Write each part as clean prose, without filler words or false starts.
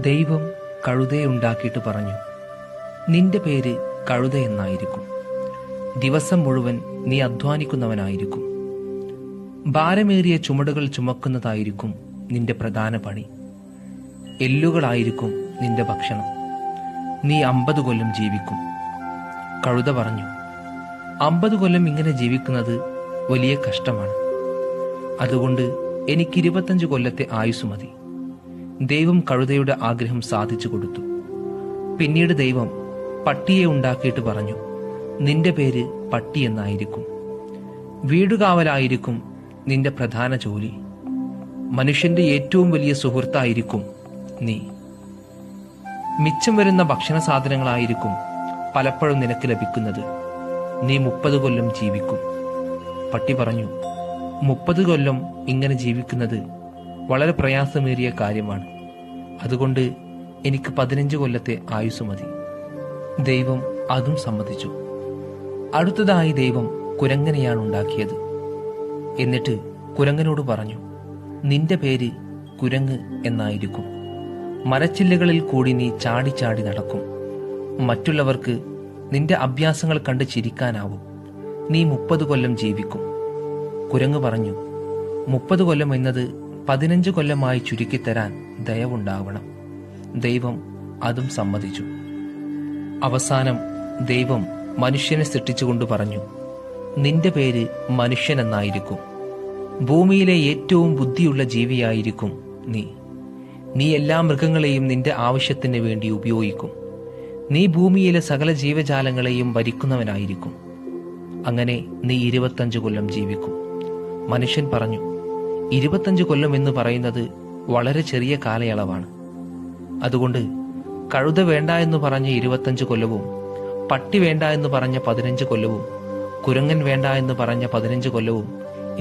ദൈവം കഴുതയെ ഉണ്ടാക്കിയിട്ട് പറഞ്ഞു, നിന്റെ പേര് കഴുത എന്നായിരിക്കും. ദിവസം മുഴുവൻ നീ അധ്വാനിക്കുന്നവനായിരിക്കും. ഭാരമേറിയ ചുമടുകൾ ചുമക്കുന്നതായിരിക്കും നിന്റെ പ്രധാന പണി. എല്ലുകളായിരിക്കും നിന്റെ ഭക്ഷണം. നീ 50 കൊല്ലം ജീവിക്കും. കഴുത പറഞ്ഞു, 50 കൊല്ലം ഇങ്ങനെ ജീവിക്കുന്നത് വലിയ കഷ്ടമാണ്. അതുകൊണ്ട് എനിക്ക് 25 കൊല്ലത്തെ ആയുസ് മതി. ദൈവം കഴുതയുടെ ആഗ്രഹം സാധിച്ചു കൊടുത്തു. പിന്നീട് ദൈവം പട്ടിയെ ഉണ്ടാക്കിയിട്ട് പറഞ്ഞു, നിന്റെ പേര് പട്ടി എന്നായിരിക്കും. വീടുകാവലായിരിക്കും നിന്റെ പ്രധാന ജോലി. മനുഷ്യന്റെ ഏറ്റവും വലിയ സുഹൃത്തായിരിക്കും നീ. മിച്ചം വരുന്ന ഭക്ഷണ സാധനങ്ങളായിരിക്കും പലപ്പോഴും നിനക്ക് ലഭിക്കുന്നത്. നീ 30 കൊല്ലം ജീവിക്കും. പട്ടി പറഞ്ഞു, 30 കൊല്ലം ഇങ്ങനെ ജീവിക്കുന്നത് വളരെ പ്രയാസമേറിയ കാര്യമാണ്. അതുകൊണ്ട് എനിക്ക് 15 കൊല്ലത്തെ ആയുസ് മതി. ദൈവം അതും സമ്മതിച്ചു. അടുത്തതായി ദൈവം കുരങ്ങനെയാണ് ഉണ്ടാക്കിയത്. എന്നിട്ട് കുരങ്ങനോട് പറഞ്ഞു, നിന്റെ പേര് കുരങ്ങ് എന്നായിരിക്കും. മരച്ചില്ലകളിൽ കൂടി നീ ചാടി ചാടി നടക്കും. മറ്റുള്ളവർക്ക് നിന്റെ അഭ്യാസങ്ങൾ കണ്ട് ചിരിക്കാനാവും. നീ 30 കൊല്ലം ജീവിക്കും. കുരങ്ങ് പറഞ്ഞു, 30 കൊല്ലം എന്നത് 15 കൊല്ലമായി ചുരുക്കിത്തരാൻ ദയവുണ്ടാവണം. ദൈവം അതും സമ്മതിച്ചു. അവസാനം ദൈവം മനുഷ്യനെ സൃഷ്ടിച്ചുകൊണ്ട് പറഞ്ഞു, നിന്റെ പേര് മനുഷ്യൻ എന്നായിരിക്കും. ഭൂമിയിലെ ഏറ്റവും ബുദ്ധിയുള്ള ജീവിയായിരിക്കും നീ. നീ എല്ലാ മൃഗങ്ങളെയും നിന്റെ ആവശ്യത്തിന് വേണ്ടി ഉപയോഗിക്കും. നീ ഭൂമിയിലെ സകല ജീവജാലങ്ങളെയും ഭരിക്കുന്നവനായിരിക്കും. അങ്ങനെ നീ 25 കൊല്ലം ജീവിക്കും. മനുഷ്യൻ പറഞ്ഞു, 25 കൊല്ലം എന്ന് പറയുന്നത് വളരെ ചെറിയ കാലയളവാണ്. അതുകൊണ്ട് കഴുത വേണ്ട എന്ന് പറഞ്ഞ 25 കൊല്ലവും, പട്ടി വേണ്ട എന്ന് പറഞ്ഞ 15 കൊല്ലവും, കുരങ്ങൻ വേണ്ട എന്ന് പറഞ്ഞ 15 കൊല്ലവും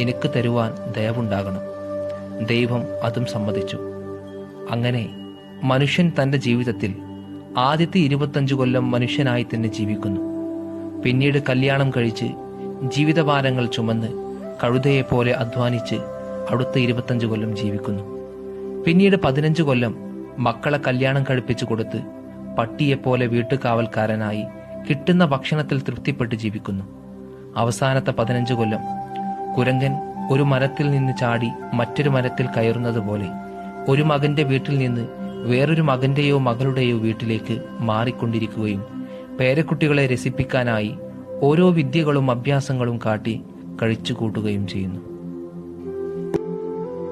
എനിക്ക് തരുവാൻ ദയവുണ്ടാകണം. ദൈവം അതും സമ്മതിച്ചു. അങ്ങനെ മനുഷ്യൻ തന്റെ ജീവിതത്തിൽ ആദ്യത്തെ 25 കൊല്ലം മനുഷ്യനായി തന്നെ ജീവിക്കുന്നു. പിന്നീട് കല്യാണം കഴിച്ച് ജീവിതഭാരങ്ങൾ ചുമന്ന് കഴുതയെപ്പോലെ അധ്വാനിച്ച് അടുത്ത 25 കൊല്ലം ജീവിക്കുന്നു. പിന്നീട് 15 കൊല്ലം മക്കളെ കല്യാണം കഴിപ്പിച്ചു കൊടുത്ത് പട്ടിയെപ്പോലെ വീട്ടുകാവൽക്കാരനായി കിട്ടുന്ന ഭക്ഷണത്തിൽ തൃപ്തിപ്പെട്ട് ജീവിക്കുന്നു. അവസാനത്തെ 15 കൊല്ലം കുരങ്ങൻ ഒരു മരത്തിൽ നിന്ന് ചാടി മറ്റൊരു മരത്തിൽ കയറുന്നത് പോലെ ഒരു മകന്റെ വീട്ടിൽ നിന്ന് വേറൊരു മകന്റെയോ മകളുടെയോ വീട്ടിലേക്ക് മാറിക്കൊണ്ടിരിക്കുകയും പേരക്കുട്ടികളെ രസിപ്പിക്കാനായി ഓരോ വിദ്യകളും അഭ്യാസങ്ങളും കാട്ടി കഴിച്ചു കൂട്ടുകയും ചെയ്യുന്നു.